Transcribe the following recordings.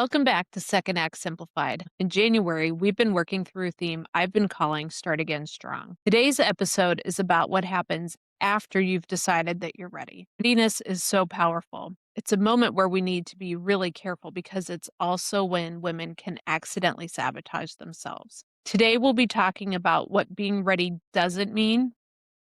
Welcome back to Second Act Simplified. In January, we've been working through a theme I've been calling Start Again Strong. Today's episode is about what happens after you've decided that you're ready. Readiness is so powerful. It's a moment where we need to be really careful because it's also when women can accidentally sabotage themselves. Today, we'll be talking about what being ready doesn't mean,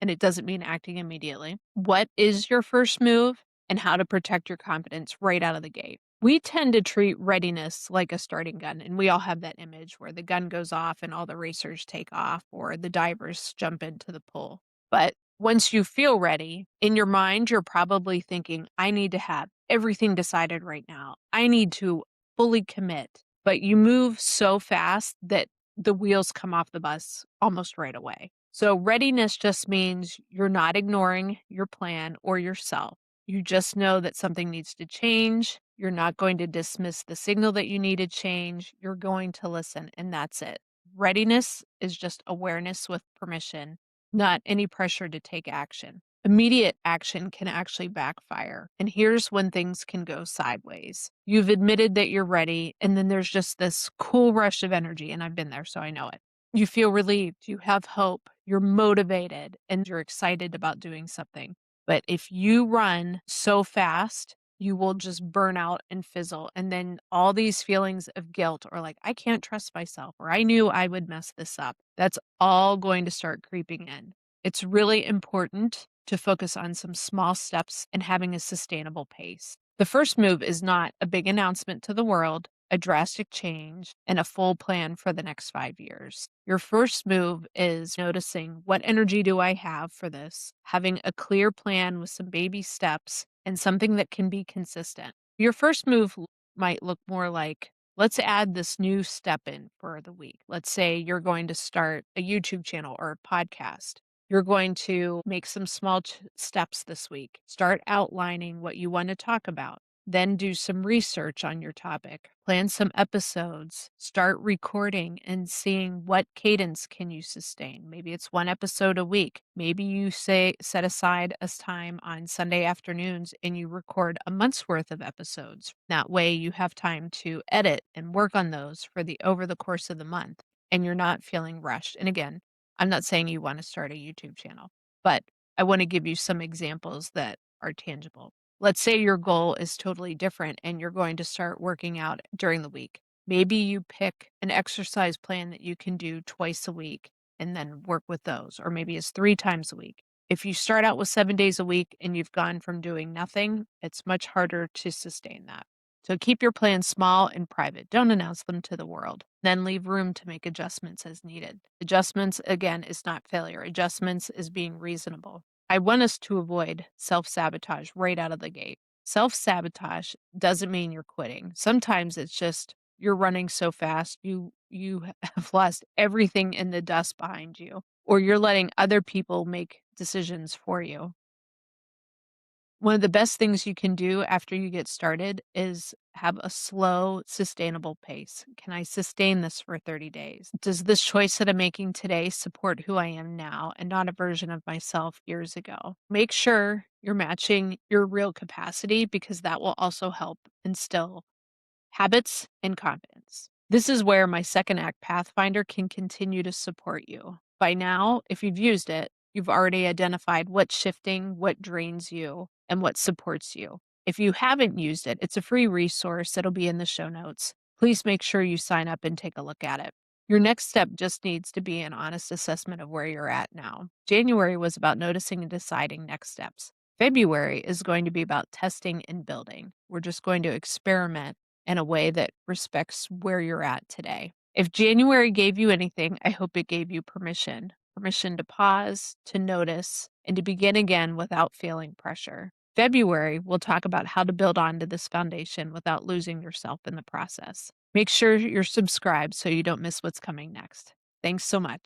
and it doesn't mean acting immediately. What is your first move, and how to protect your confidence right out of the gate. We tend to treat readiness like a starting gun, and we all have that image where the gun goes off and all the racers take off or the divers jump into the pool. But once you feel ready, in your mind, you're probably thinking, I need to have everything decided right now. I need to fully commit. But you move so fast that the wheels come off the bus almost right away. So, readiness just means you're not ignoring your plan or yourself. You just know that something needs to change. You're not going to dismiss the signal that you need to change. You're going to listen, and that's it. Readiness is just awareness with permission, not any pressure to take action. Immediate action can actually backfire. And here's when things can go sideways. You've admitted that you're ready, and then there's just this cool rush of energy, and I've been there, so I know it. You feel relieved, you have hope, you're motivated, and you're excited about doing something. But if you run so fast, you will just burn out and fizzle. And then all these feelings of guilt or like, I can't trust myself, or I knew I would mess this up. That's all going to start creeping in. It's really important to focus on some small steps and having a sustainable pace. The first move is not a big announcement to the world, a drastic change, and a full plan for the next 5 years. Your first move is noticing what energy do I have for this, having a clear plan with some baby steps and something that can be consistent. Your first move might look more like, let's add this new step in for the week. Let's say you're going to start a YouTube channel or a podcast. You're going to make some small steps this week. Start outlining what you want to talk about. Then do some research on your topic. Plan some episodes. Start recording and seeing what cadence can you sustain. Maybe it's one episode a week. Maybe you set aside a time on Sunday afternoons and you record a month's worth of episodes. That way you have time to edit and work on those for the over the course of the month, and you're not feeling rushed. And again, I'm not saying you want to start a YouTube channel, but I want to give you some examples that are tangible. Let's say your goal is totally different and you're going to start working out during the week. Maybe you pick an exercise plan that you can do twice a week and then work with those, or maybe it's 3 times a week. If you start out with 7 days a week and you've gone from doing nothing, it's much harder to sustain that. So keep your plans small and private. Don't announce them to the world. Then leave room to make adjustments as needed. Adjustments, again, is not failure. Adjustments is being reasonable. I want us to avoid self-sabotage right out of the gate. Self-sabotage doesn't mean you're quitting. Sometimes it's just you're running so fast, you have lost everything in the dust behind you, or you're letting other people make decisions for you. One of the best things you can do after you get started is have a slow, sustainable pace. Can I sustain this for 30 days? Does this choice that I'm making today support who I am now and not a version of myself years ago? Make sure you're matching your real capacity because that will also help instill habits and confidence. This is where my Second Act Pathfinder can continue to support you. By now, if you've used it, you've already identified what's shifting, what drains you, and what supports you. If you haven't used it, it's a free resource. It'll be in the show notes. Please make sure you sign up and take a look at it. Your next step just needs to be an honest assessment of where you're at now. January was about noticing and deciding next steps. February is going to be about testing and building. We're just going to experiment in a way that respects where you're at today. If January gave you anything, I hope it gave you permission. Permission to pause, to notice, and to begin again without feeling pressure. February, we'll talk about how to build onto this foundation without losing yourself in the process. Make sure you're subscribed so you don't miss what's coming next. Thanks so much.